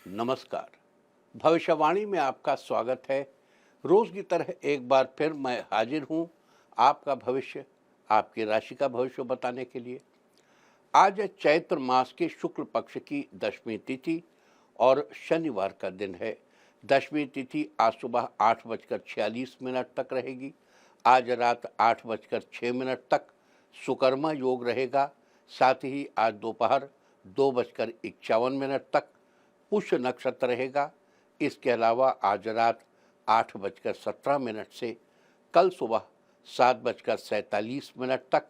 नमस्कार। भविष्यवाणी में आपका स्वागत है। रोज की तरह एक बार फिर मैं हाजिर हूँ आपका भविष्य, आपकी राशि का भविष्य बताने के लिए। आज है चैत्र मास के शुक्ल पक्ष की दशमी तिथि और शनिवार का दिन है। दशमी तिथि आज सुबह 8:46 तक रहेगी। आज रात 8:06 तक सुकर्मा योग रहेगा। साथ ही आज दोपहर 2:51 तक पुष्य नक्षत्र रहेगा। इसके अलावा आज रात 8:17 से कल सुबह 7:47 तक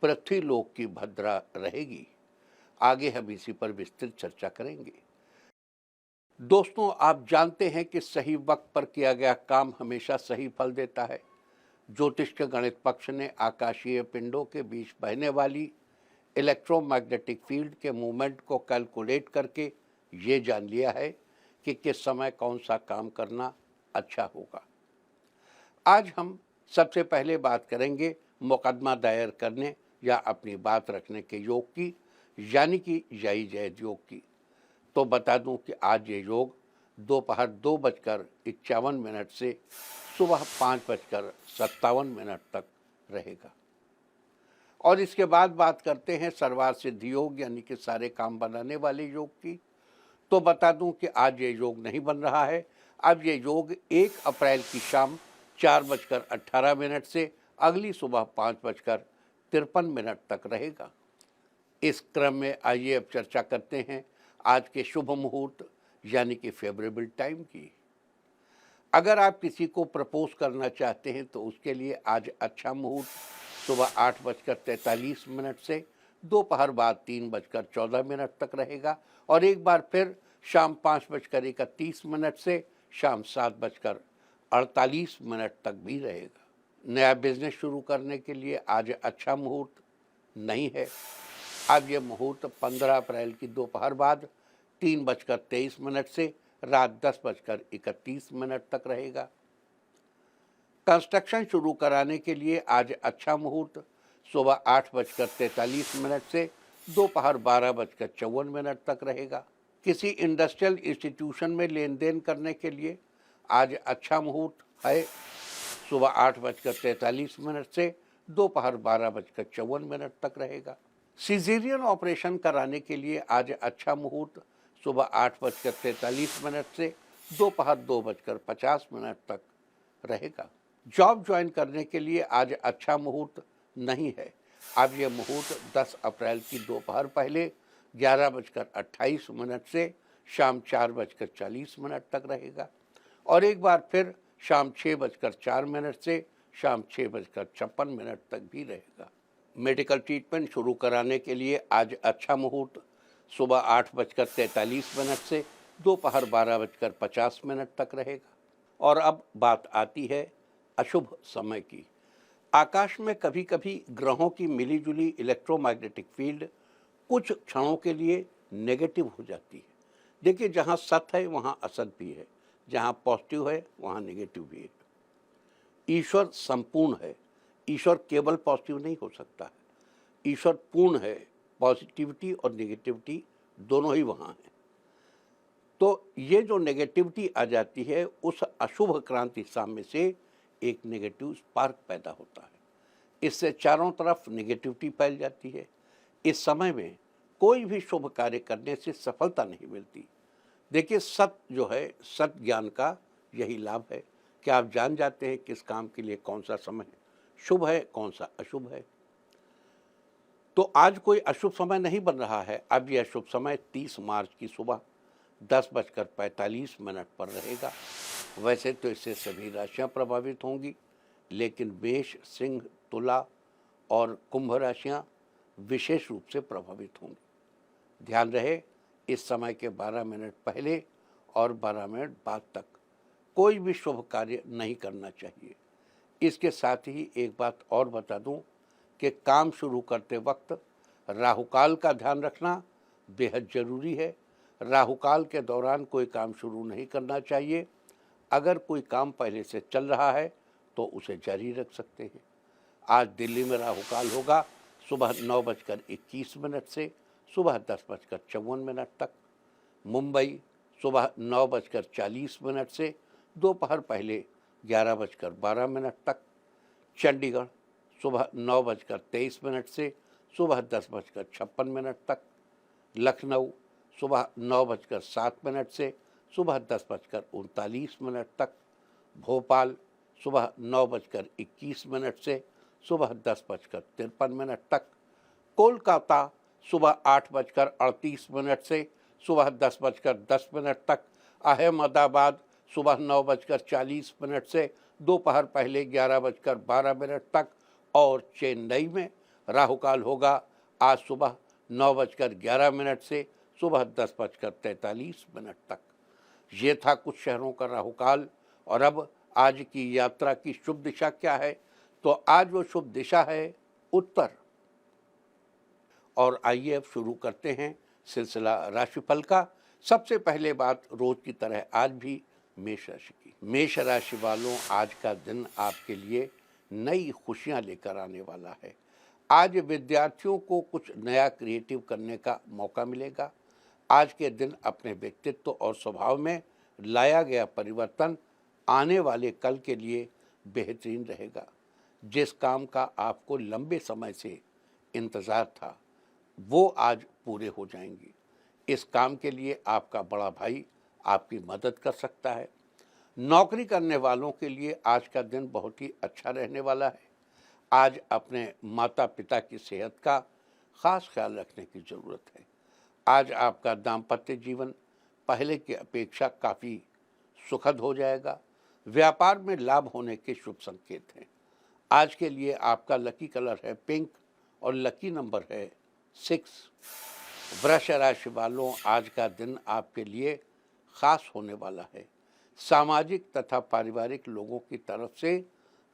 पृथ्वीलोक की भद्रा रहेगी। आगे हम इसी पर विस्तृत चर्चा करेंगे। दोस्तों, आप जानते हैं कि सही वक्त पर किया गया काम हमेशा सही फल देता है। ज्योतिष के गणित पक्ष ने आकाशीय पिंडों के बीच बहने वाली इलेक्ट्रोमैग्नेटिक फील्ड के मूवमेंट को कैलकुलेट करके ये जान लिया है कि किस समय कौन सा काम करना अच्छा होगा। आज हम सबसे पहले बात करेंगे मुकदमा दायर करने या अपनी बात रखने के योग की, यानी कि जय जय योग की। तो बता दूं कि आज ये योग दोपहर 2:51 से सुबह 5:57 तक रहेगा। और इसके बाद बात करते हैं सर्वार सिद्धि योग, यानी कि सारे काम बनाने वाले योग की। तो बता दूं कि आज ये योग नहीं बन रहा है। अब ये योग 1 अप्रैल की शाम 4:18 से अगली सुबह 5:53 तक रहेगा। इस क्रम में आइए अब चर्चा करते हैं आज के शुभ मुहूर्त यानी कि फेवरेबल टाइम की। अगर आप किसी को प्रपोज करना चाहते हैं तो उसके लिए आज अच्छा मुहूर्त सुबह 8:43 से दोपहर बाद 3:14 तक रहेगा और एक बार फिर शाम 5:31 से शाम 7:48 तक भी रहेगा। नया बिजनेस शुरू करने के लिए आज अच्छा मुहूर्त नहीं है। अब यह मुहूर्त 15 अप्रैल की दोपहर बाद 3:23 से रात 10:31 तक रहेगा। कंस्ट्रक्शन शुरू कराने के लिए आज अच्छा मुहूर्त सुबह 8:43 से दोपहर 12:54 तक रहेगा। किसी इंडस्ट्रियल इंस्टीट्यूशन में लेन देन करने के लिए आज अच्छा मुहूर्त है सुबह 8:43 से दोपहर 12:54 तक रहेगा। सिजेरियन ऑपरेशन कराने के लिए आज अच्छा मुहूर्त सुबह 8:43 से दोपहर 2:50 तक रहेगा। जॉब ज्वाइन करने के लिए आज अच्छा मुहूर्त नहीं है। अब यह मुहूर्त 10 अप्रैल की दोपहर पहले 11:28 से शाम 4:40 तक रहेगा और एक बार फिर शाम 6:04 से शाम 6:56 तक भी रहेगा। मेडिकल ट्रीटमेंट शुरू कराने के लिए आज अच्छा मुहूर्त सुबह 8:43 से दोपहर 12:50 तक रहेगा। और अब बात आती है अशुभ समय की। आकाश में कभी कभी ग्रहों की मिलीजुली इलेक्ट्रोमैग्नेटिक फील्ड कुछ क्षणों के लिए नेगेटिव हो जाती है। देखिए, जहाँ सत है वहाँ असत भी है, जहाँ पॉजिटिव है वहाँ नेगेटिव भी है। ईश्वर संपूर्ण है, ईश्वर केवल पॉजिटिव नहीं हो सकता है। ईश्वर पूर्ण है, पॉजिटिविटी और नेगेटिविटी दोनों ही वहाँ हैं। तो ये जो नेगेटिविटी आ जाती है, उस अशुभ क्रांति साम्य से एक नेगेटिव स्पार्क पैदा होता है। इससे चारों तरफ नेगेटिविटी फैल जाती है। इस समय में कोई भी शुभ कार्य करने से सफलता नहीं मिलती। देखिए, सत जो है, सत ज्ञान का यही लाभ है कि आप जान जाते हैं किस काम के लिए कौन सा समय शुभ है, कौन सा अशुभ है। तो आज कोई अशुभ समय नहीं बन रहा है। अब यह अशुभ समय 30 मार्च की सुबह 10:45 पर रहेगा। वैसे तो इससे सभी राशियां प्रभावित होंगी, लेकिन मेष, सिंह, तुला और कुंभ राशियां विशेष रूप से प्रभावित होंगी। ध्यान रहे, इस समय के 12 मिनट पहले और 12 मिनट बाद तक कोई भी शुभ कार्य नहीं करना चाहिए। इसके साथ ही एक बात और बता दूं कि काम शुरू करते वक्त राहुकाल का ध्यान रखना बेहद ज़रूरी है। राहुकाल के दौरान कोई काम शुरू नहीं करना चाहिए। अगर कोई काम पहले से चल रहा है तो उसे जारी रख सकते हैं। आज दिल्ली में राहुकाल होगा सुबह 9:21 से सुबह 10:54 तक। मुंबई सुबह 9:40 से दोपहर पहले 11:12 तक। चंडीगढ़ सुबह 9:23 से सुबह 10:56 तक। लखनऊ सुबह 9:07 से सुबह 10:39 तक। भोपाल सुबह 9:21 से सुबह 10:53 तक। कोलकाता सुबह 8:38 से सुबह 10:10 तक। अहमदाबाद सुबह 9:40 से दोपहर पहले 11:12 तक। और चेन्नई में राहुकाल होगा आज सुबह 9:11 से सुबह 10:43 तक। ये था कुछ शहरों का राहुकाल। और अब आज की यात्रा की शुभ दिशा क्या है? तो आज वो शुभ दिशा है उत्तर। और आइए अब शुरू करते हैं सिलसिला राशिफल का। सबसे पहले बात रोज की तरह आज भी मेष राशि की। मेष राशि वालों, आज का दिन आपके लिए नई खुशियां लेकर आने वाला है। आज विद्यार्थियों को कुछ नया क्रिएटिव करने का मौका मिलेगा। आज के दिन अपने व्यक्तित्व और स्वभाव में लाया गया परिवर्तन आने वाले कल के लिए बेहतरीन रहेगा। जिस काम का आपको लंबे समय से इंतज़ार था वो आज पूरे हो जाएंगे। इस काम के लिए आपका बड़ा भाई आपकी मदद कर सकता है। नौकरी करने वालों के लिए आज का दिन बहुत ही अच्छा रहने वाला है। आज अपने माता पिता की सेहत का खास ख्याल रखने की ज़रूरत है। आज आपका दाम्पत्य जीवन पहले की अपेक्षा काफ़ी सुखद हो जाएगा। व्यापार में लाभ होने के शुभ संकेत हैं। आज के लिए आपका लकी कलर है पिंक और लकी नंबर है 6। वृष राशि वालों, आज का दिन आपके लिए खास होने वाला है। सामाजिक तथा पारिवारिक लोगों की तरफ से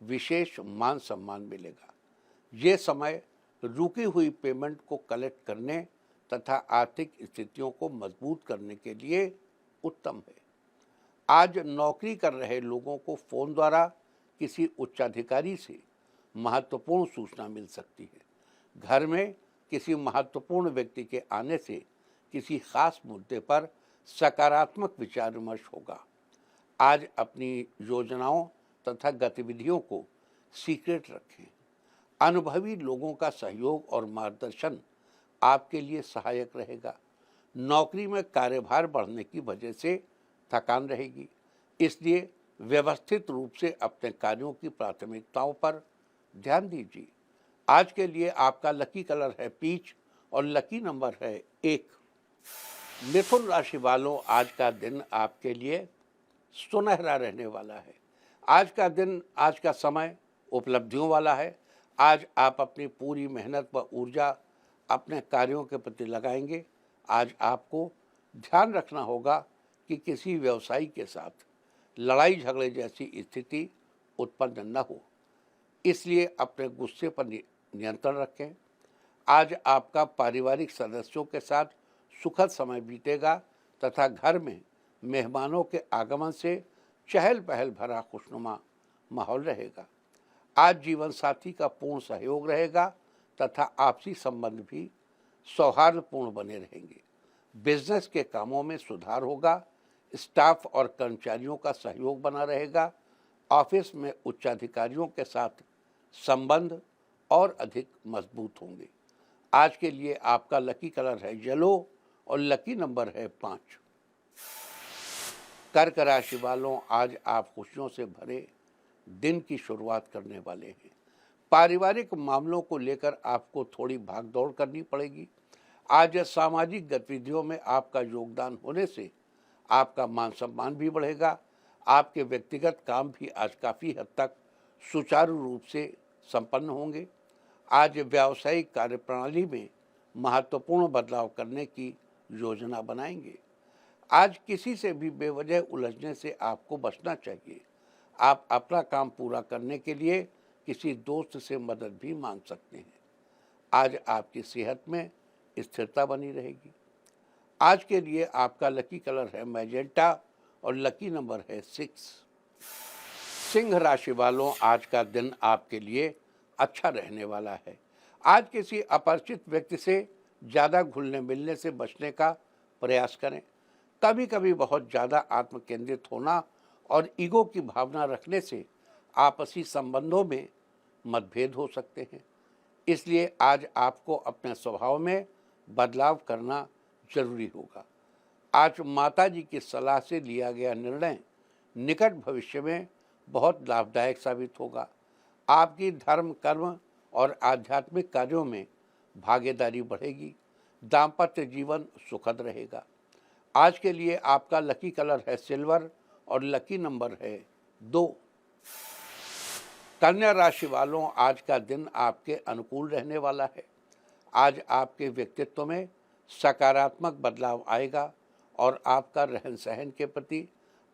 विशेष मान सम्मान मिलेगा। ये समय रुकी हुई पेमेंट को कलेक्ट करने तथा आर्थिक स्थितियों को मजबूत करने के लिए उत्तम है। आज नौकरी कर रहे लोगों को फोन द्वारा किसी उच्चाधिकारी से महत्वपूर्ण सूचना मिल सकती है। घर में किसी महत्वपूर्ण व्यक्ति के आने से किसी खास मुद्दे पर सकारात्मक विचार विमर्श होगा। आज अपनी योजनाओं तथा गतिविधियों को सीक्रेट रखें। अनुभवी लोगों का सहयोग और मार्गदर्शन आपके लिए सहायक रहेगा। नौकरी में कार्यभार बढ़ने की वजह से थकान रहेगी, इसलिए व्यवस्थित रूप से अपने कार्यों की प्राथमिकताओं पर ध्यान दीजिए। आज के लिए आपका लकी कलर है पीच और लकी नंबर है 1। मिथुन राशि वालों, आज का दिन आपके लिए सुनहरा रहने वाला है। आज का दिन, आज का समय उपलब्धियों वाला है। आज आप अपनी पूरी मेहनत व ऊर्जा अपने कार्यों के प्रति लगाएंगे। आज आपको ध्यान रखना होगा कि किसी व्यवसायी के साथ लड़ाई झगड़े जैसी स्थिति उत्पन्न न हो, इसलिए अपने गुस्से पर नियंत्रण रखें। आज आपका पारिवारिक सदस्यों के साथ सुखद समय बीतेगा तथा घर में मेहमानों के आगमन से चहल पहल भरा खुशनुमा माहौल रहेगा। आज जीवन साथी का पूर्ण सहयोग रहेगा तथा आपसी संबंध भी सौहार्दपूर्ण बने रहेंगे। बिजनेस के कामों में सुधार होगा। स्टाफ और कर्मचारियों का सहयोग बना रहेगा। ऑफिस में उच्चाधिकारियों के साथ संबंध और अधिक मजबूत होंगे। आज के लिए आपका लकी कलर है येलो और लकी नंबर है 5। कर्क राशि वालों, आज आप खुशियों से भरे दिन की शुरुआत करने वाले हैं। पारिवारिक मामलों को लेकर आपको थोड़ी भागदौड़ करनी पड़ेगी। आज सामाजिक गतिविधियों में आपका योगदान होने से आपका मान सम्मान भी बढ़ेगा। आपके व्यक्तिगत काम भी आज काफ़ी हद तक सुचारू रूप से संपन्न होंगे। आज व्यावसायिक कार्यप्रणाली में महत्वपूर्ण बदलाव करने की योजना बनाएंगे। आज किसी से भी बेवजह उलझने से आपको बचना चाहिए। आप अपना काम पूरा करने के लिए किसी दोस्त से मदद भी मांग सकते हैं। आज आपकी सेहत में स्थिरता बनी रहेगी। आज के लिए आपका लकी कलर है मैजेंटा और लकी नंबर है 6। सिंह राशि वालों, आज का दिन आपके लिए अच्छा रहने वाला है। आज किसी अपरिचित व्यक्ति से ज़्यादा घुलने मिलने से बचने का प्रयास करें। कभी कभी बहुत ज़्यादा आत्म केंद्रित होना और ईगो की भावना रखने से आपसी संबंधों में मतभेद हो सकते हैं। इसलिए आज आपको अपने स्वभाव में बदलाव करना जरूरी होगा। आज माता जी की सलाह से लिया गया निर्णय निकट भविष्य में बहुत लाभदायक साबित होगा। आपकी धर्म, कर्म और आध्यात्मिक कार्यों में भागीदारी बढ़ेगी। दाम्पत्य जीवन सुखद रहेगा। आज के लिए आपका लकी कलर है सिल्वर और लकी नंबर है 2। कन्या राशि वालों, आज का दिन आपके अनुकूल रहने वाला है। आज आपके व्यक्तित्व में सकारात्मक बदलाव आएगा और आपका रहन सहन के प्रति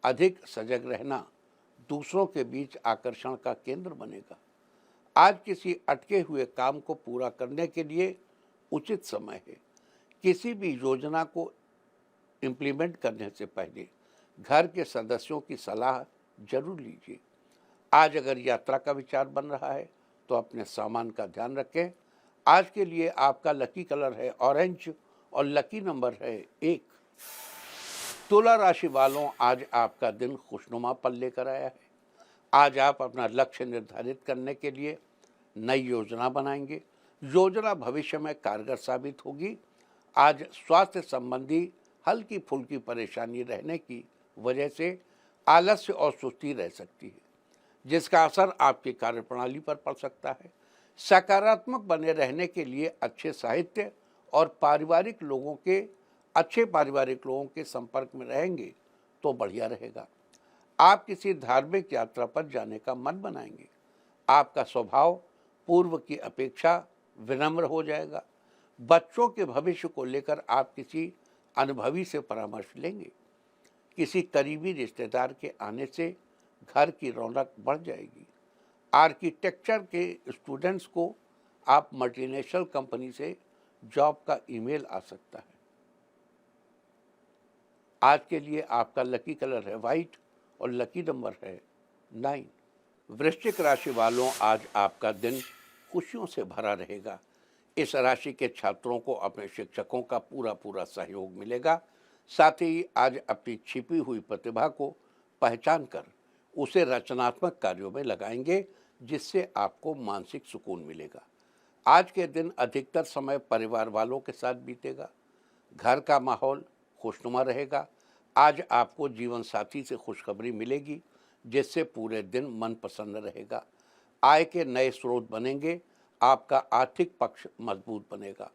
अधिक सजग रहना दूसरों के बीच आकर्षण का केंद्र बनेगा। आज किसी अटके हुए काम को पूरा करने के लिए उचित समय है। किसी भी योजना को इम्प्लीमेंट करने से पहले घर के सदस्यों की सलाह जरूर लीजिए। आज अगर यात्रा का विचार बन रहा है तो अपने सामान का ध्यान रखें। आज के लिए आपका लकी कलर है ऑरेंज और लकी नंबर है 1। तुला राशि वालों, आज आपका दिन खुशनुमा पल लेकर आया है। आज आप अपना लक्ष्य निर्धारित करने के लिए नई योजना बनाएंगे। योजना भविष्य में कारगर साबित होगी। आज स्वास्थ्य संबंधी हल्की फुल्की परेशानी रहने की वजह से आलस्य और सुस्ती रह सकती है, जिसका असर आपकी कार्यप्रणाली पर पड़ सकता है। सकारात्मक बने रहने के लिए अच्छे साहित्य और अच्छे पारिवारिक लोगों के संपर्क में रहेंगे तो बढ़िया रहेगा। आप किसी धार्मिक यात्रा पर जाने का मन बनाएंगे। आपका स्वभाव पूर्व की अपेक्षा विनम्र हो जाएगा। बच्चों के भविष्य को लेकर आप किसी अनुभवी से परामर्श लेंगे। किसी करीबी रिश्तेदार के आने से घर की रौनक बढ़ जाएगी। आर्किटेक्चर के स्टूडेंट्स को आप मल्टीनेशनल कंपनी से जॉब का ईमेल आ सकता है। आज के लिए आपका लकी कलर है वाइट और लकी नंबर है 9। वृश्चिक राशि वालों, आज आपका दिन खुशियों से भरा रहेगा। इस राशि के छात्रों को अपने शिक्षकों का पूरा सहयोग मिलेगा। साथ ही आज अपनी छिपी हुई प्रतिभा को पहचान कर उसे रचनात्मक कार्यों में लगाएंगे, जिससे आपको मानसिक सुकून मिलेगा। आज के दिन अधिकतर समय परिवार वालों के साथ बीतेगा। घर का माहौल खुशनुमा रहेगा। आज आपको जीवन साथी से खुशखबरी मिलेगी, जिससे पूरे दिन मन प्रसन्न रहेगा। आय के नए स्रोत बनेंगे। आपका आर्थिक पक्ष मजबूत बनेगा।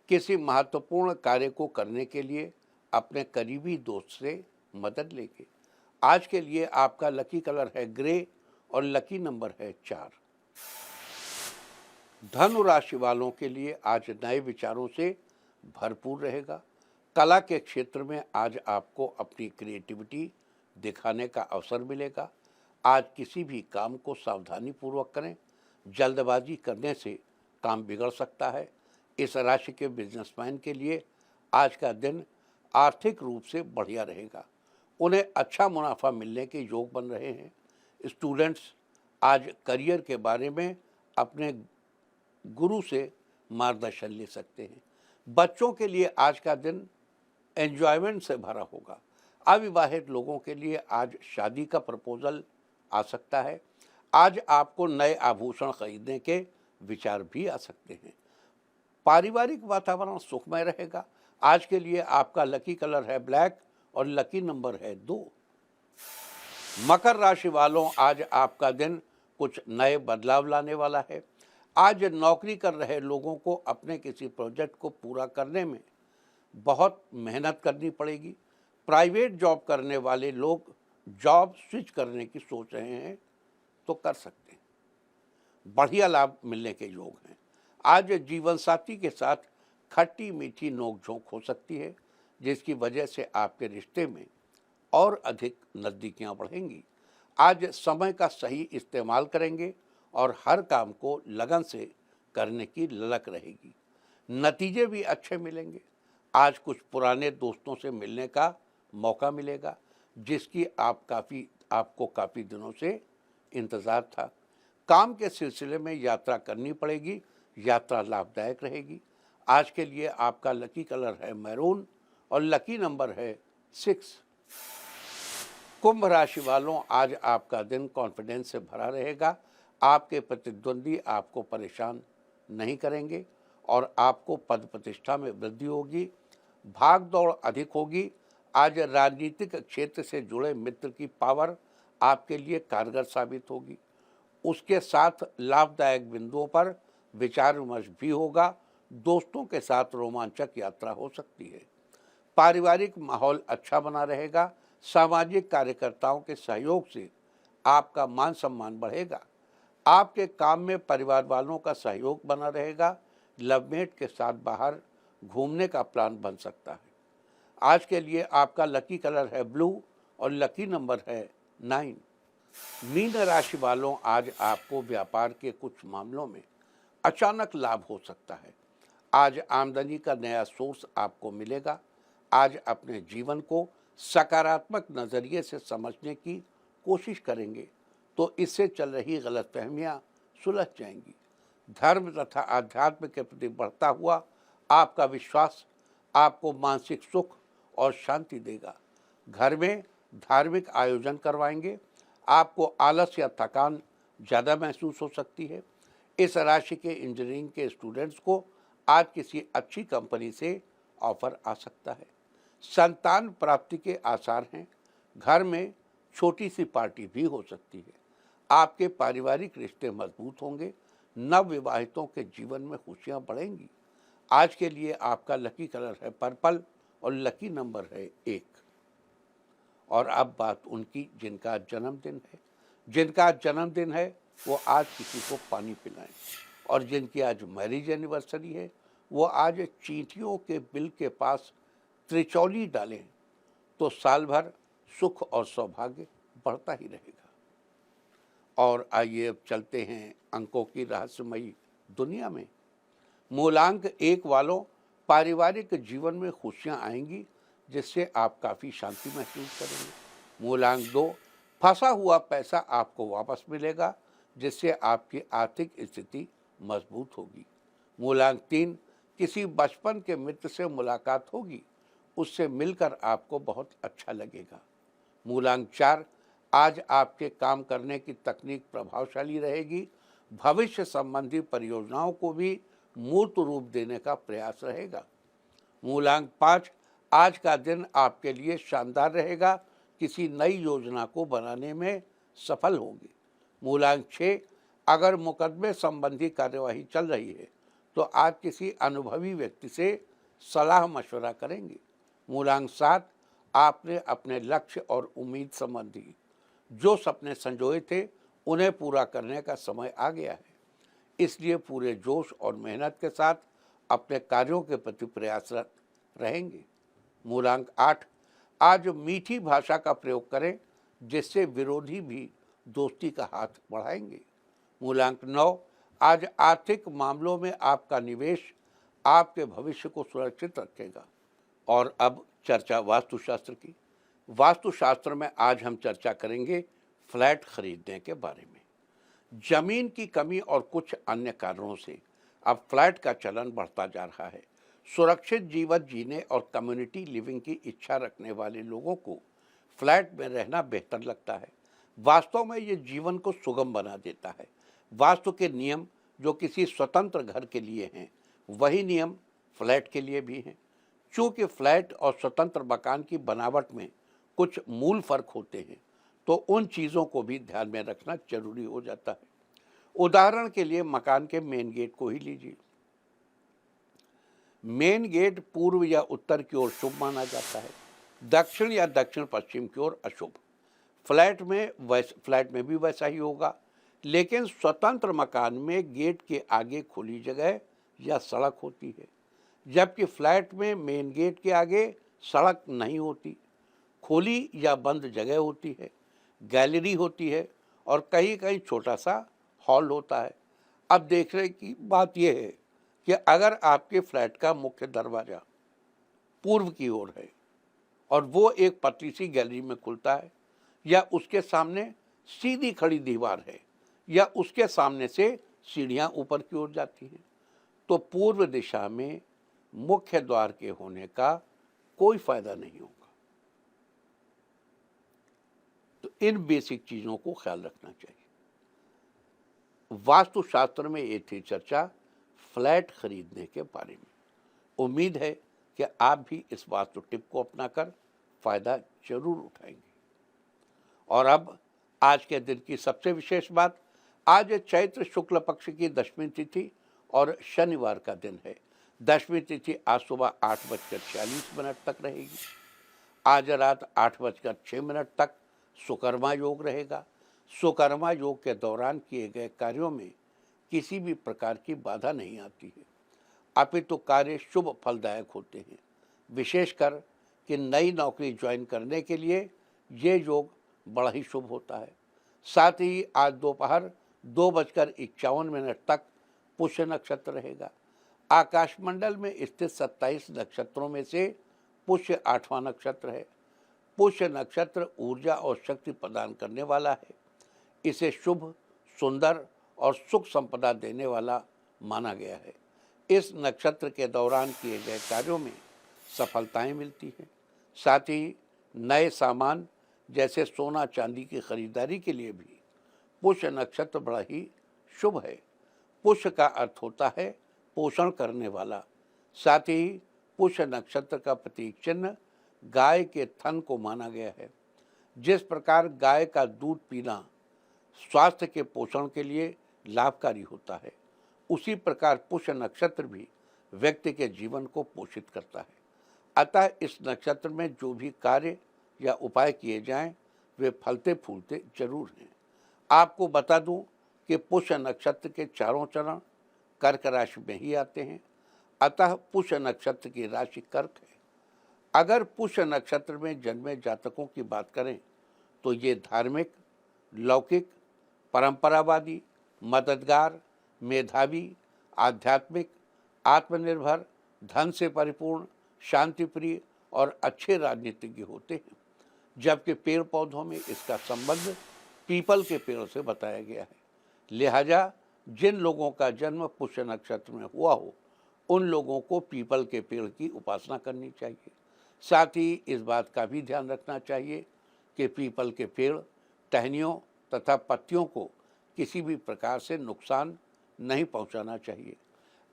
किसी महत्वपूर्ण कार्य को करने के लिए अपने करीबी दोस्त से मदद लेंगे। आज के लिए आपका लकी कलर है ग्रे और लकी नंबर है 4। धनु राशि वालों के लिए आज नए विचारों से भरपूर रहेगा। कला के क्षेत्र में आज आपको अपनी क्रिएटिविटी दिखाने का अवसर मिलेगा। आज किसी भी काम को सावधानी पूर्वक करें। जल्दबाजी करने से काम बिगड़ सकता है। इस राशि के बिजनेसमैन के लिए आज का दिन आर्थिक रूप से बढ़िया रहेगा। उन्हें अच्छा मुनाफा मिलने के योग बन रहे हैं। स्टूडेंट्स आज करियर के बारे में अपने गुरु से मार्गदर्शन ले सकते हैं। बच्चों के लिए आज का दिन एंजॉयमेंट से भरा होगा। अविवाहित लोगों के लिए आज शादी का प्रपोजल आ सकता है। आज आपको नए आभूषण खरीदने के विचार भी आ सकते हैं। पारिवारिक वातावरण सुखमय रहेगा। आज के लिए आपका लकी कलर है ब्लैक और लकी नंबर है 2। मकर राशि वालों, आज आपका दिन कुछ नए बदलाव लाने वाला है। आज नौकरी कर रहे लोगों को अपने किसी प्रोजेक्ट को पूरा करने में बहुत मेहनत करनी पड़ेगी। प्राइवेट जॉब करने वाले लोग जॉब स्विच करने की सोच रहे हैं तो कर सकते हैं। बढ़िया लाभ मिलने के योग हैं। आज जीवन साथी के साथ खट्टी मीठी नोकझोंक हो सकती है, जिसकी वजह से आपके रिश्ते में और अधिक नज़दीकियां बढ़ेंगी। आज समय का सही इस्तेमाल करेंगे और हर काम को लगन से करने की ललक रहेगी। नतीजे भी अच्छे मिलेंगे। आज कुछ पुराने दोस्तों से मिलने का मौका मिलेगा, जिसकी आपको काफ़ी दिनों से इंतज़ार था। काम के सिलसिले में यात्रा करनी पड़ेगी। यात्रा लाभदायक रहेगी। आज के लिए आपका लकी कलर है मैरून और लकी नंबर है 6। कुंभ राशि वालों, आज आपका दिन कॉन्फिडेंस से भरा रहेगा। आपके प्रतिद्वंदी आपको परेशान नहीं करेंगे और आपको पद प्रतिष्ठा में वृद्धि होगी। भाग दौड़ अधिक होगी। आज राजनीतिक क्षेत्र से जुड़े मित्र की पावर आपके लिए कारगर साबित होगी। उसके साथ लाभदायक बिंदुओं पर विचार विमर्श भी होगा। दोस्तों के साथ रोमांचक यात्रा हो सकती है। पारिवारिक माहौल अच्छा बना रहेगा। सामाजिक कार्यकर्ताओं के सहयोग से आपका मान सम्मान बढ़ेगा। आपके काम में परिवार वालों का सहयोग बना रहेगा। लवमेट के साथ बाहर घूमने का प्लान बन सकता है। आज के लिए आपका लकी कलर है ब्लू और लकी नंबर है 9। मीन राशि वालों, आज आपको व्यापार के कुछ मामलों में अचानक लाभ हो सकता है। आज आमदनी का नया सोर्स आपको मिलेगा। आज अपने जीवन को सकारात्मक नज़रिए से समझने की कोशिश करेंगे तो इससे चल रही गलतफहमियां सुलझ जाएंगी। धर्म तथा आध्यात्म के प्रति बढ़ता हुआ आपका विश्वास आपको मानसिक सुख और शांति देगा। घर में धार्मिक आयोजन करवाएंगे। आपको आलस या थकान ज़्यादा महसूस हो सकती है। इस राशि के इंजीनियरिंग के स्टूडेंट्स को आज किसी अच्छी कंपनी से ऑफर आ सकता है। संतान प्राप्ति के आसार हैं। घर में छोटी सी पार्टी भी हो सकती है। आपके पारिवारिक रिश्ते मजबूत होंगे। नव विवाहितों के जीवन में खुशियां बढ़ेंगी। आज के लिए आपका लकी कलर है पर्पल और लकी नंबर है 1। और अब बात उनकी जिनका जन्मदिन है। जिनका जन्मदिन है वो आज किसी को पानी पिलाएं। और जिनकी आज मैरिज एनिवर्सरी है वो आज चींटियों के बिल के पास त्रिचौली डालें तो साल भर सुख और सौभाग्य बढ़ता ही रहेगा। और आइए अब चलते हैं अंकों की रहस्यमयी दुनिया में। मूलांक 1 वालों, पारिवारिक जीवन में खुशियां आएंगी जिससे आप काफ़ी शांति महसूस करेंगे। मूलांक 2, फंसा हुआ पैसा आपको वापस मिलेगा जिससे आपकी आर्थिक स्थिति मजबूत होगी। मूलांक 3, किसी बचपन के मित्र से मुलाकात होगी। उससे मिलकर आपको बहुत अच्छा लगेगा। मूलांक 4, आज आपके काम करने की तकनीक प्रभावशाली रहेगी। भविष्य संबंधी परियोजनाओं को भी मूर्त रूप देने का प्रयास रहेगा। मूलांक 5, आज का दिन आपके लिए शानदार रहेगा। किसी नई योजना को बनाने में सफल होंगे। मूलांक 6, अगर मुकदमे संबंधी कार्यवाही चल रही है तो आज किसी अनुभवी व्यक्ति से सलाह मशवरा करेंगे। मूलांक 7, आपने अपने लक्ष्य और उम्मीद संबंधी जो सपने संजोए थे उन्हें पूरा करने का समय आ गया है। इसलिए पूरे जोश और मेहनत के साथ अपने कार्यों के प्रति प्रयासरत रहेंगे। मूलांक 8, आज मीठी भाषा का प्रयोग करें जिससे विरोधी भी दोस्ती का हाथ बढ़ाएंगे। मूलांक 9, आज आर्थिक मामलों में आपका निवेश आपके भविष्य को सुरक्षित रखेगा। और अब चर्चा वास्तुशास्त्र की। वास्तुशास्त्र में आज हम चर्चा करेंगे फ्लैट खरीदने के बारे में। जमीन की कमी और कुछ अन्य कारणों से अब फ्लैट का चलन बढ़ता जा रहा है। सुरक्षित जीवन जीने और कम्युनिटी लिविंग की इच्छा रखने वाले लोगों को फ्लैट में रहना बेहतर लगता है। वास्तव में ये जीवन को सुगम बना देता है। वास्तु के नियम जो किसी स्वतंत्र घर के लिए हैं वही नियम फ्लैट के लिए भी हैं। चूँकि फ्लैट और स्वतंत्र मकान की बनावट में कुछ मूल फर्क होते हैं तो उन चीज़ों को भी ध्यान में रखना जरूरी हो जाता है। उदाहरण के लिए मकान के मेन गेट को ही लीजिए। मेन गेट पूर्व या उत्तर की ओर शुभ माना जाता है, दक्षिण या दक्षिण पश्चिम की ओर अशुभ। फ्लैट में भी वैसा ही होगा, लेकिन स्वतंत्र मकान में गेट के आगे खुली जगह या सड़क होती है, जबकि फ्लैट में मेन गेट के आगे सड़क नहीं होती। खुली या बंद जगह होती है, गैलरी होती है और कहीं कहीं छोटा सा हॉल होता है। अब देखने की बात यह है कि अगर आपके फ्लैट का मुख्य दरवाज़ा पूर्व की ओर है और वो एक पतली सी गैलरी में खुलता है, या उसके सामने सीधी खड़ी दीवार है, या उसके सामने से सीढ़ियाँ ऊपर की ओर जाती हैं, तो पूर्व दिशा में मुख्य द्वार के होने का कोई फायदा नहीं होगा। इन बेसिक चीज़ों को ख्याल रखना चाहिए। वास्तुशास्त्र में ये थी चर्चा फ्लैट खरीदने के बारे में। उम्मीद है कि आप भी इस वास्तु टिप को अपनाकर फायदा जरूर उठाएंगे। और अब आज के दिन की सबसे विशेष बात, आज चैत्र शुक्ल पक्ष की दशमी तिथि और शनिवार का दिन है। दशमी तिथि आज सुबह 8:46 तक रहेगी। आज रात 8:06 तक सुकर्मा योग रहेगा। सुकर्मा योग के दौरान किए गए कार्यों में किसी भी प्रकार की बाधा नहीं आती है, अपितु कार्य शुभ फलदायक होते हैं। विशेषकर कि नई नौकरी ज्वाइन करने के लिए ये योग बड़ा ही शुभ होता है। साथ ही आज दोपहर 2:51 तक पुष्य नक्षत्र रहेगा। आकाशमंडल में स्थित 27 नक्षत्रों में से पुष्य 8वां नक्षत्र है। पुष्य नक्षत्र ऊर्जा और शक्ति प्रदान करने वाला है। इसे शुभ, सुंदर और सुख संपदा देने वाला माना गया है। इस नक्षत्र के दौरान किए गए कार्यों में सफलताएं मिलती हैं। साथ ही नए सामान जैसे सोना चांदी की खरीदारी के लिए भी पुष्य नक्षत्र बड़ा ही शुभ है। पुष्य का अर्थ होता है पोषण करने वाला। साथ ही पुष्य नक्षत्र का प्रतीक चिन्ह गाय के थन को माना गया है। जिस प्रकार गाय का दूध पीना स्वास्थ्य के पोषण के लिए लाभकारी होता है, उसी प्रकार पुष्य नक्षत्र भी व्यक्ति के जीवन को पोषित करता है। अतः इस नक्षत्र में जो भी कार्य या उपाय किए जाएं, वे फलते फूलते जरूर हैं। आपको बता दूं कि पुष्य नक्षत्र के चारों चरण कर्क राशि में ही आते हैं। अतः पुष्य नक्षत्र की राशि कर्क है। अगर पुष्य नक्षत्र में जन्मे जातकों की बात करें तो ये धार्मिक, लौकिक, परंपरावादी, मददगार, मेधावी, आध्यात्मिक, आत्मनिर्भर, धन से परिपूर्ण, शांतिप्रिय और अच्छे राजनीतिज्ञ होते हैं। जबकि पेड़ पौधों में इसका संबंध पीपल के पेड़ से बताया गया है। लिहाजा जिन लोगों का जन्म पुष्य नक्षत्र में हुआ हो, उन लोगों को पीपल के पेड़ की उपासना करनी चाहिए। साथ ही इस बात का भी ध्यान रखना चाहिए कि पीपल के पेड़ टहनियों तथा पत्तियों को किसी भी प्रकार से नुकसान नहीं पहुंचाना चाहिए।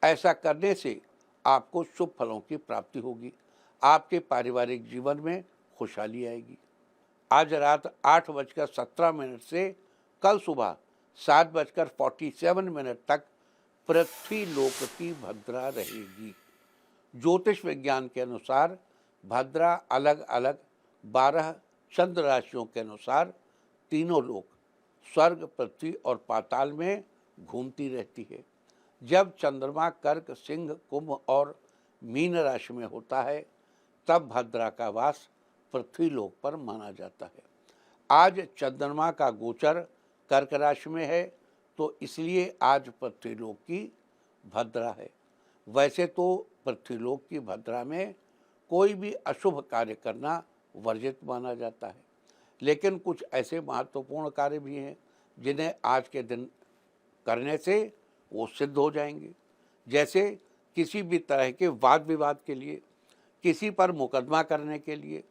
ऐसा करने से आपको शुभ फलों की प्राप्ति होगी। आपके पारिवारिक जीवन में खुशहाली आएगी। आज रात 8:17 से कल सुबह 7:47 तक पृथ्वी लोक की भद्रा रहेगी। ज्योतिष विज्ञान के अनुसार भद्रा अलग अलग 12 चंद्र राशियों के अनुसार तीनों लोक स्वर्ग, पृथ्वी और पाताल में घूमती रहती है। जब चंद्रमा कर्क, सिंह, कुंभ और मीन राशि में होता है, तब भद्रा का वास पृथ्वी लोक पर माना जाता है। आज चंद्रमा का गोचर कर्क राशि में है, तो इसलिए आज पृथ्वी लोक की भद्रा है। वैसे तो पृथ्वी लोक की भद्रा में कोई भी अशुभ कार्य करना वर्जित माना जाता है, लेकिन कुछ ऐसे महत्वपूर्ण कार्य भी हैं जिन्हें आज के दिन करने से वो सिद्ध हो जाएंगे। जैसे किसी भी तरह के वाद विवाद के लिए, किसी पर मुकदमा करने के लिए,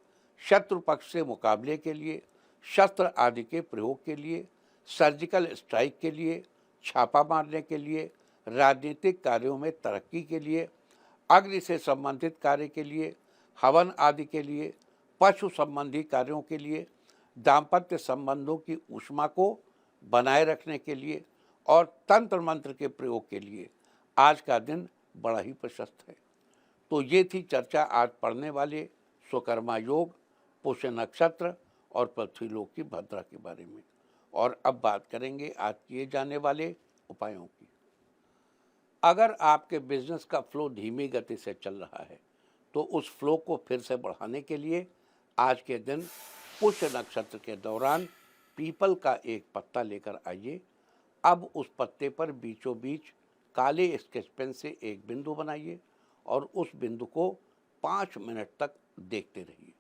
शत्रु पक्ष से मुकाबले के लिए, शस्त्र आदि के प्रयोग के लिए, सर्जिकल स्ट्राइक के लिए, छापा मारने के लिए, राजनीतिक कार्यों में तरक्की के लिए, अग्नि से संबंधित कार्य के लिए, हवन आदि के लिए, पशु संबंधी कार्यों के लिए, दाम्पत्य संबंधों की ऊष्मा को बनाए रखने के लिए और तंत्र मंत्र के प्रयोग के लिए आज का दिन बड़ा ही प्रशस्त है। तो ये थी चर्चा आज पढ़ने वाले सुकर्मा योग, पुष्य नक्षत्र और पृथ्वीलोक की भद्रा के बारे में। और अब बात करेंगे आज किए जाने वाले उपायों की। अगर आपके बिजनेस का फ्लो धीमी गति से चल रहा है तो उस फ्लो को फिर से बढ़ाने के लिए आज के दिन पुष्य नक्षत्र के दौरान पीपल का एक पत्ता लेकर आइए। अब उस पत्ते पर बीचों बीच काले स्केच पेन से एक बिंदु बनाइए और उस बिंदु को 5 मिनट तक देखते रहिए।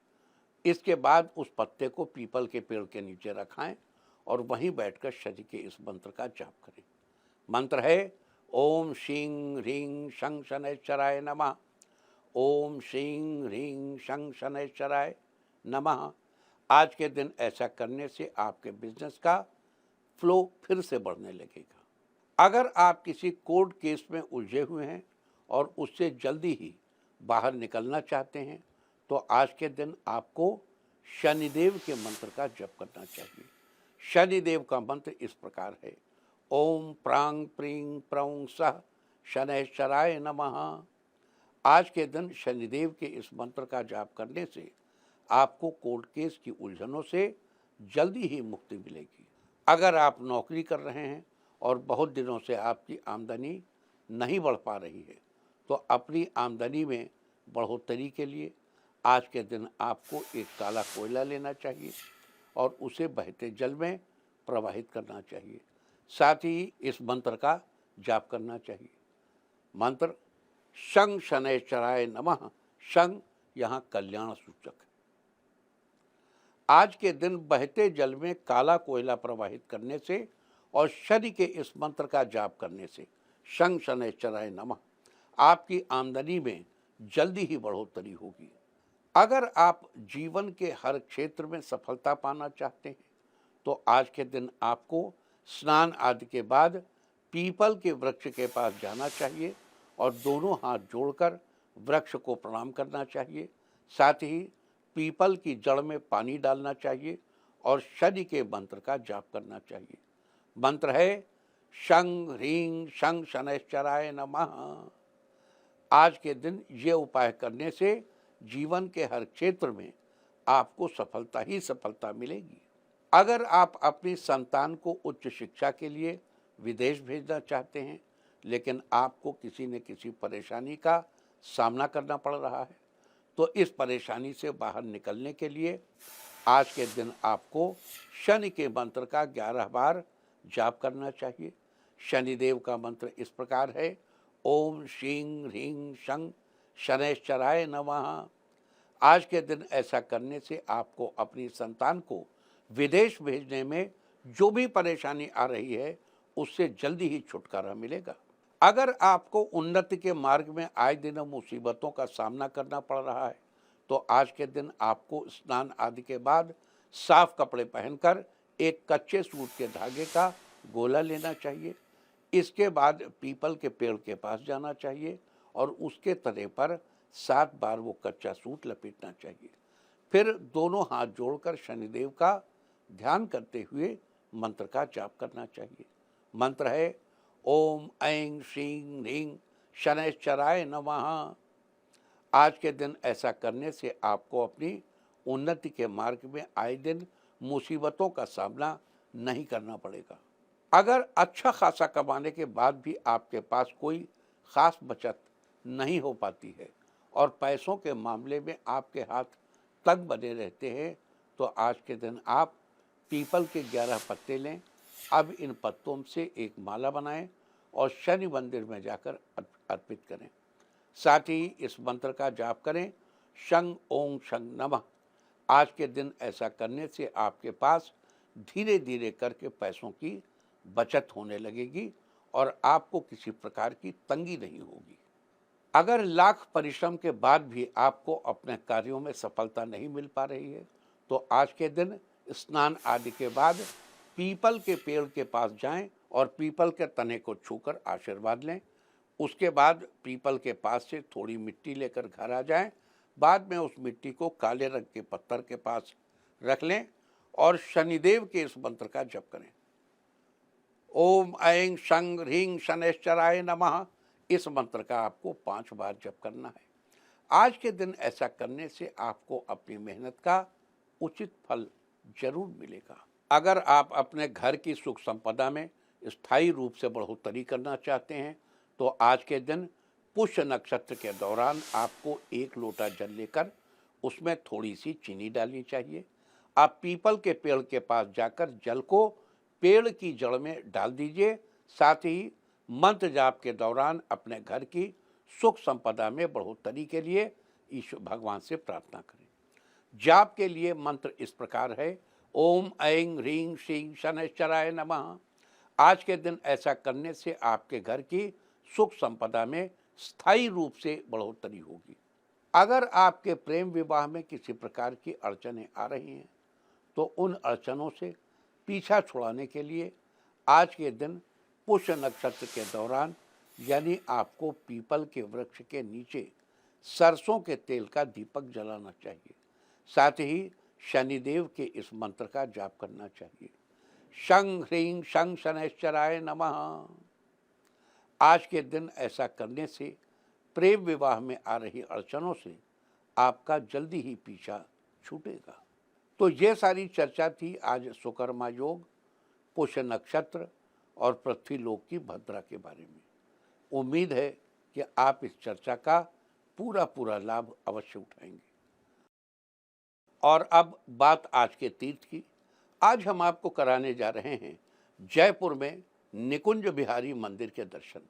इसके बाद उस पत्ते को पीपल के पेड़ के नीचे रखाएं और वहीं बैठकर शनि के इस मंत्र का जाप करें। मंत्र है ओम श्रीं ह्रीं शं शनैश्चराय नमः। ओम श्रीं ह्रीं शं शनैश्चराय नमः। आज के दिन ऐसा करने से आपके बिजनेस का फ्लो फिर से बढ़ने लगेगा। अगर आप किसी कोर्ट केस में उलझे हुए हैं और उससे जल्दी ही बाहर निकलना चाहते हैं तो आज के दिन आपको शनिदेव के मंत्र का जप करना चाहिए। शनिदेव का मंत्र इस प्रकार है, ओम प्रांग प्रीं प्रौं सः शनैश्चराय नमः। आज के दिन शनिदेव के इस मंत्र का जाप करने से आपको कोर्ट केस की उलझनों से जल्दी ही मुक्ति मिलेगी। अगर आप नौकरी कर रहे हैं और बहुत दिनों से आपकी आमदनी नहीं बढ़ पा रही है तो अपनी आमदनी में बढ़ोतरी के लिए आज के दिन आपको एक काला कोयला लेना चाहिए और उसे बहते जल में प्रवाहित करना चाहिए। साथ ही इस मंत्र का जाप करना चाहिए। मंत्र शं शनैश्चराय नमः। शं यहाँ कल्याण सूचक है। आज के दिन बहते जल में काला कोयला प्रवाहित करने से और शनि के इस मंत्र का जाप करने से, शं शनैश्चराय नमः, आपकी आमदनी में जल्दी ही बढ़ोतरी होगी। अगर आप जीवन के हर क्षेत्र में सफलता पाना चाहते हैं तो आज के दिन आपको स्नान आदि के बाद पीपल के वृक्ष के पास जाना चाहिए और दोनों हाथ जोड़कर वृक्ष को प्रणाम करना चाहिए। साथ ही पीपल की जड़ में पानी डालना चाहिए और शनि के मंत्र का जाप करना चाहिए। मंत्र है शं ह्रीं शं शनैश्चराय नमः। आज के दिन ये उपाय करने से जीवन के हर क्षेत्र में आपको सफलता ही सफलता मिलेगी। अगर आप अपनी संतान को उच्च शिक्षा के लिए विदेश भेजना चाहते हैं लेकिन आपको किसी न किसी परेशानी का सामना करना पड़ रहा है तो इस परेशानी से बाहर निकलने के लिए आज के दिन आपको शनि के मंत्र का 11 बार जाप करना चाहिए। शनिदेव का मंत्र इस प्रकार है, ओम श्रीं ह्रीं शं शनैश्चराय नमः। आज के दिन ऐसा करने से आपको अपनी संतान को विदेश भेजने में जो भी परेशानी आ रही है उससे जल्दी ही छुटकारा मिलेगा। अगर आपको उन्नति के मार्ग में आए दिन मुसीबतों का सामना करना पड़ रहा है तो आज के दिन आपको स्नान आदि के बाद साफ कपड़े पहनकर एक कच्चे सूत के धागे का गोला लेना चाहिए। इसके बाद पीपल के पेड़ के पास जाना चाहिए और उसके तने पर 7 बार वो कच्चा सूत लपेटना चाहिए। फिर दोनों हाथ जोड़कर शनिदेव का ध्यान करते हुए मंत्र का जाप करना चाहिए। मंत्र है ओम ऐं श्रीं ह्रीं शनैश्चराय नमः। आज के दिन ऐसा करने से आपको अपनी उन्नति के मार्ग में आए दिन मुसीबतों का सामना नहीं करना पड़ेगा। अगर अच्छा खासा कमाने के बाद भी आपके पास कोई खास बचत नहीं हो पाती है और पैसों के मामले में आपके हाथ तंग बने रहते हैं तो आज के दिन आप पीपल के 11 पत्ते लें। अब इन पत्तों से एक माला बनाएं और शनि मंदिर में जाकर अर्पित करें। साथ ही इस मंत्र का जाप करें, शं ओं शं नमः। आज के दिन ऐसा करने से आपके पास धीरे धीरे करके पैसों की बचत होने लगेगी और आपको किसी प्रकार की तंगी नहीं होगी। अगर लाख परिश्रम के बाद भी आपको अपने कार्यों में सफलता नहीं मिल पा रही है तो आज के दिन स्नान आदि के बाद पीपल के पेड़ के पास जाएं और पीपल के तने को छूकर आशीर्वाद लें। उसके बाद पीपल के पास से थोड़ी मिट्टी लेकर घर आ जाएं। बाद में उस मिट्टी को काले रंग के पत्थर के पास रख लें और शनिदेव के इस मंत्र का जप करें, ओम ऐं शं ह्रीं शनैश्चराय नमः। इस मंत्र का आपको 5 बार जप करना है। आज के दिन ऐसा करने से आपको अपनी मेहनत का उचित फल जरूर मिलेगा। अगर आप अपने घर की सुख संपदा में स्थायी रूप से बढ़ोतरी करना चाहते हैं तो आज के दिन पुष्य नक्षत्र के दौरान आपको 1 लोटा जल लेकर उसमें थोड़ी सी चीनी डालनी चाहिए। आप पीपल के पेड़ के पास जाकर जल को पेड़ की जड़ में डाल दीजिए। साथ ही मंत्र जाप के दौरान अपने घर की सुख संपदा में बढ़ोतरी के लिए ईश्वर भगवान से प्रार्थना करें। जाप के लिए मंत्र इस प्रकार है, ओम ऐं ह्रीं श्रीं शनैश्चराय नमः। आज के दिन ऐसा करने से आपके घर की सुख संपदा में स्थायी रूप से बढ़ोतरी होगी। अगर आपके प्रेम विवाह में किसी प्रकार की अड़चनें आ रही हैं तो उन अड़चनों से पीछा छुड़ाने के लिए आज के दिन पुष्य नक्षत्र के दौरान यानी आपको पीपल के वृक्ष के नीचे सरसों के तेल का दीपक जलाना चाहिए। साथ ही शनिदेव के इस मंत्र का जाप करना चाहिए, शं ह्रीं शं शनैश्चराय नमः। आज के दिन ऐसा करने से प्रेम विवाह में आ रही अड़चनों से आपका जल्दी ही पीछा छूटेगा। तो ये सारी चर्चा थी आज सुकर्मा योग, पुष्य नक्षत्र और पृथ्वी लोक की भद्रा के बारे में। उम्मीद है कि आप इस चर्चा का पूरा लाभ अवश्य उठाएंगे। और अब बात आज के तीर्थ की। आज हम आपको कराने जा रहे हैं जयपुर में निकुंज बिहारी मंदिर के दर्शन।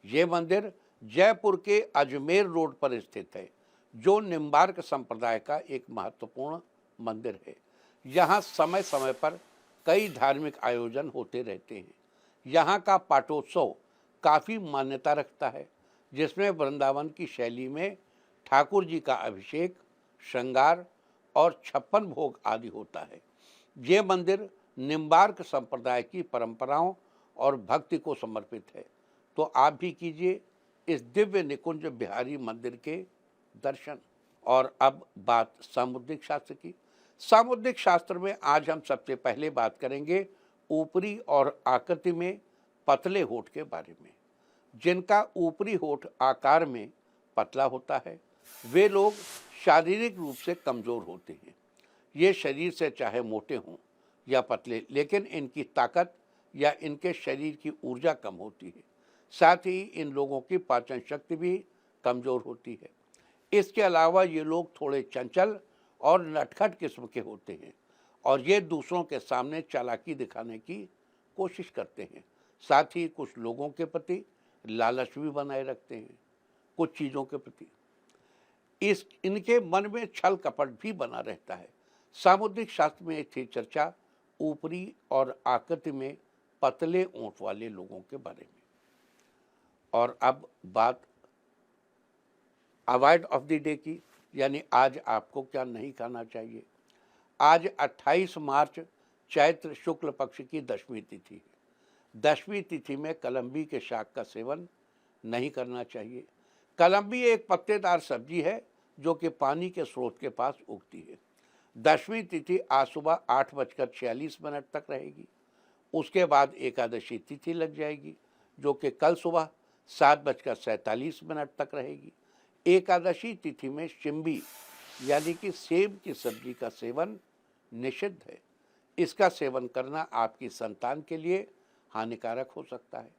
ये मंदिर जयपुर के अजमेर रोड पर स्थित है, जो निम्बार्क संप्रदाय का एक महत्वपूर्ण मंदिर है। यहाँ समय समय पर कई धार्मिक आयोजन होते रहते हैं। यहाँ का पाटोत्सव काफ़ी मान्यता रखता है, जिसमें वृंदावन की शैली में ठाकुर जी का अभिषेक, श्रृंगार और 56 भोग आदि होता है। ये मंदिर निम्बार्क संप्रदाय की परंपराओं और भक्ति को समर्पित है। तो आप भी कीजिए इस दिव्य निकुंज बिहारी मंदिर के दर्शन। और अब बात सामुद्रिक शास्त्र की। सामुद्रिक शास्त्र में आज हम सबसे पहले बात करेंगे ऊपरी और आकृति में पतले होठ के बारे में। जिनका ऊपरी होठ आकार में पतला होता है, वे लोग शारीरिक रूप से कमज़ोर होते हैं। ये शरीर से चाहे मोटे हों या पतले, लेकिन इनकी ताकत या इनके शरीर की ऊर्जा कम होती है। साथ ही इन लोगों की पाचन शक्ति भी कमज़ोर होती है। इसके अलावा ये लोग थोड़े चंचल और नटखट किस्म के होते हैं और ये दूसरों के सामने चालाकी दिखाने की कोशिश करते हैं। साथ ही कुछ लोगों के प्रति लालच भी बनाए रखते हैं, कुछ चीज़ों के प्रति। इनके मन में छल कपट भी बना रहता है। सामुद्रिक शास्त्र में थी चर्चा ऊपरी और आकृति में पतले ओंठ वाले लोगों के बारे में। और अब बात अवॉइड ऑफ द डे की, यानी आज आपको क्या नहीं खाना चाहिए। आज 28 मार्च चैत्र शुक्ल पक्ष की दशमी तिथि है। दशमी तिथि में कलम्बी के शाक का सेवन नहीं करना चाहिए। कलम्बी एक पत्तेदार सब्जी है जो कि पानी के स्रोत के पास उगती है। दशमी तिथि आज सुबह 8:46 तक रहेगी। उसके बाद एकादशी तिथि लग जाएगी, जो कि कल सुबह 7:47 तक रहेगी। एकादशी तिथि में शिम्बी यानी कि सेब की सब्जी का सेवन निषिद्ध है। इसका सेवन करना आपकी संतान के लिए हानिकारक हो सकता है।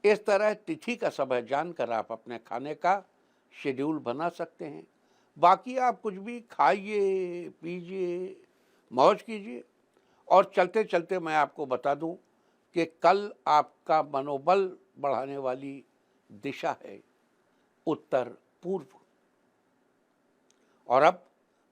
इस तरह तिथि का समय जानकर आप अपने खाने का शेड्यूल बना सकते हैं। बाकी आप कुछ भी खाइए, पीजिए, मौज कीजिए। और चलते चलते मैं आपको बता दूं कि कल आपका मनोबल बढ़ाने वाली दिशा है उत्तर पूर्व। और अब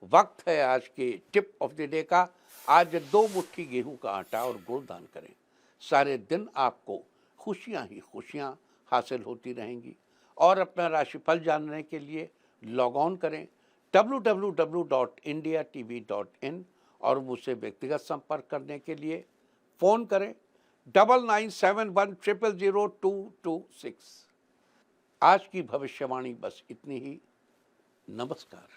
वक्त है आज के टिप ऑफ द डे का। आज 2 मुट्ठी गेहूं का आटा और गुड़ दान करें। सारे दिन आपको खुशियां ही खुशियां हासिल होती रहेंगी। और अपना राशिफल जानने के लिए लॉग ऑन करें www.indiatv.in और मुझसे व्यक्तिगत संपर्क करने के लिए फ़ोन करें 9971000226। आज की भविष्यवाणी बस इतनी ही। नमस्कार।